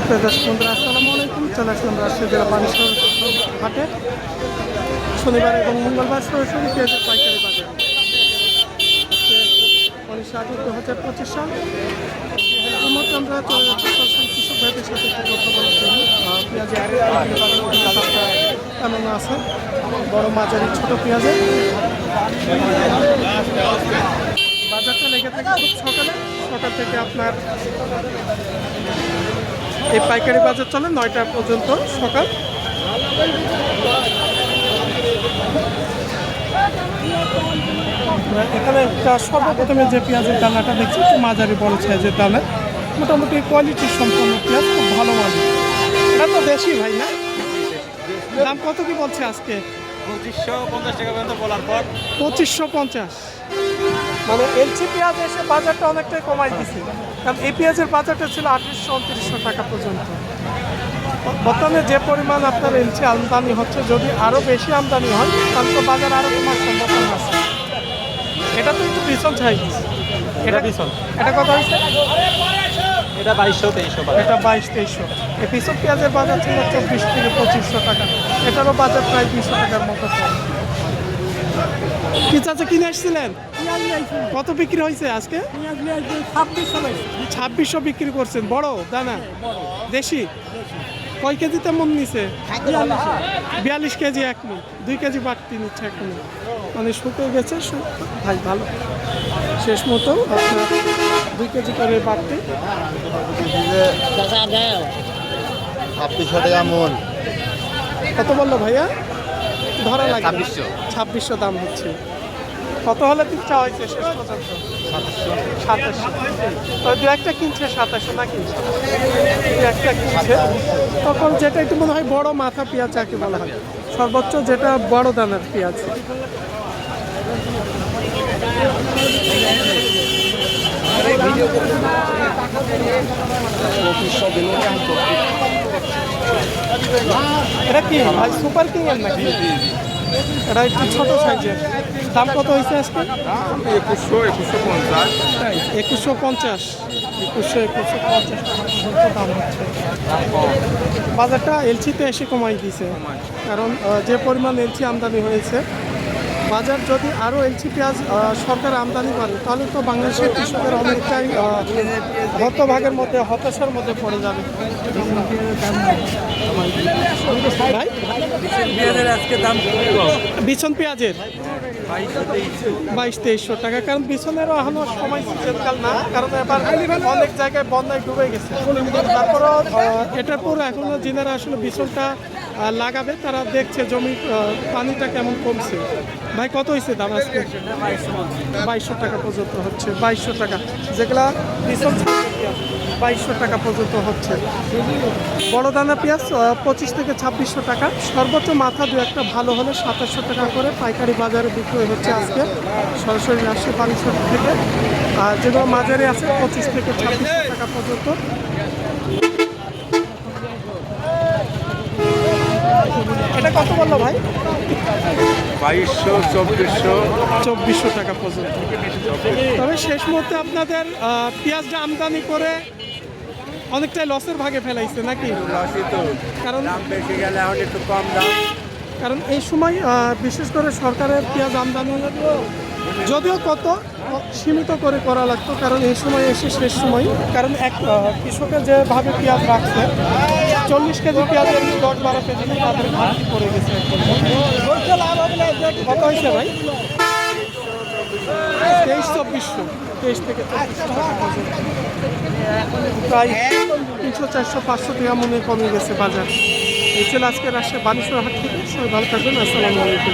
দর্শক বন্ধুরা আসসালামু আলাইকুম। চলে আসলাম রাজশাহী জেলা বানেশ্বর হাটে শনিবার এবং মঙ্গলবার সরাসরি পেঁয়াজের পাইকারি বাজার। আজকে 19/8/2025 সাল। এই মুহূর্তে আমরা চলে যাচ্ছি কৃষক ভাইদের সাথে একটু কথা বলার জন্য। পেঁয়াজের পাইকারি বাজার অবস্থা কেমন আছে, বড় মাঝারি ছোট পেঁয়াজের বাজারটা লেগে থাকে খুব সকাল থেকে আপনার এই পাইকারি বাজার চলে 9টা পর্যন্ত সকাল। এখানে একটা সর্বপ্রথমে যে পেঁয়াজের দানাটা দেখছি একটু মাঝারি বড় সাইজের দানা, মোটামুটি কোয়ালিটির সম্পন্ন পেঁয়াজ, খুব ভালো মাল। এটা তো দেশি ভাই না? দাম কত কি বলছে আজকে? 2550 টাকা পর্যন্ত বলার পর 2550। মানে এলচি পেঁয়াজ এসে বাজারটা অনেকটাই কমাই দিছে, কারণ এই পেঁয়াজের বাজারটা ছিল 2800-2900 টাকা পর্যন্ত। বর্তমানে যে পরিমাণ আপনার এলচি আমদানি হচ্ছে, যদি আরও বেশি আমদানি হয় তাহলে তো বাজার আরও কমার সম্ভাবনা আছে। এটা তো একটু পিছন সাইজ, এটা পিছন। এটা কত হয়েছে? এটা 2200-2300। এটা 2200-2300। এই পিছন পেঁয়াজের বাজার ছিল 2400-2500 টাকা। এটারও বাজার প্রায় 200 টাকার মতো কম। কি চাচা কিনে আসছিলেন? কত বিক্রি হয়েছে আজকে? 2600 বিক্রি করছেন। বড় দানা দেশি? কয় কেজি তেমন নিছে? 42 কেজি এক মিনিট, 2 কেজি বাড়তি নিচ্ছে এক মিনিট, মানে শুকিয়ে গেছে ভাই। ভালো শেষ মতো আপনার 2 কেজি করে বাড়তি। 2600 টাকা মন। কত বললো ভাইয়া? ধরা লাগে 2600 দাম হচ্ছে। কত হলে ঠিক চাওয়া হয়েছে শেষ পর্যন্ত? 2700। তো দু একটা কিনছে 2700 নাকি? দু একটা কিনছে। তখন যেটা একটু মনে হয় বড় মাথা পেঁয়াজ যাকে বলা হয়, সর্বোচ্চ যেটা বড় দানার পেঁয়াজ। এটা কি ভাই সুপার কিং এর নাকি? এটা একটু ছোট সাইজের। দাম কত হয়েছে আজকে? 2150। 2150 দাম হচ্ছে। বাজারটা এলচিতে এসে কমাই দিয়েছে, কারণ যে পরিমাণ এলচি আমদানি হয়েছে, বাজার যদি আরও এলচি পেঁয়াজ সরকার আমদানি করে তাহলে তো বাংলাদেশের কৃষকের অনেকটাই হতভাগের মধ্যে, হতাশার মধ্যে পড়ে যাবে। ভাই আজকে দাম বিছন পেঁয়াজের 2200-2300 টাকা, কারণ বিছনেরও এখনো সময় সিজনকাল না, কারণ এবার অনেক জায়গায় বন্যায় ডুবে গেছে। তারপরও এটার পর এখনো যিনারা আসলে বিছনটা লাগাবে তারা দেখছে জমির পানিটা কেমন কমছে। ভাই কত হয়েছে দাম আজকে? 2200 টাকা পর্যন্ত হচ্ছে। 2200 টাকা যেগুলা বিছন 2200 টাকা পর্যন্ত হচ্ছে। বড় দানা পেঁয়াজ 25 থেকে 2600 টাকা। সর্বোচ্চ মাথা দু একটা ভালো হলে 2700 টাকা করে পাইকারি বাজারে বিক্রয় হচ্ছে আজকে সরাসরি রাজশাহী বানেশ্বর থেকে। আর যেগুলো মাঝারি আছে 25 থেকে 2600 টাকা পর্যন্ত। এটা কত বললো ভাই? 2200-2400 টাকা পর্যন্ত। তবে শেষ মুহূর্তে আপনাদের পেঁয়াজটা আমদানি করে অনেকটাই লসের ভাগে ফেলাইছে নাকি? কারণ বেশি গেলে এখন একটু কম দাম। কারণ এই সময় বিশেষ করে সরকারের পেঁয়াজ আমদানি যদিও কত সীমিত করে করা লাগতো, কারণ এই সময় এসে শেষ সময়, কারণ এক কৃষকের যেভাবে পেঁয়াজ রাখছে 40 কেজি পেঁয়াজের 10-12 কেজি তাদের ঘাটতি পড়ে গেছে। কত হয়েছে ভাই? 2300-2400, 23 থেকে 2400 টাকা পর্যন্ত। প্রায় 300-400-500 টাকা মনে কমে গেছে বাজার। এই ছিল আজকে রাজশাহী বানেশ্বর হাট থেকে। সবাই ভালো থাকবেন। আসসালামু আলাইকুম।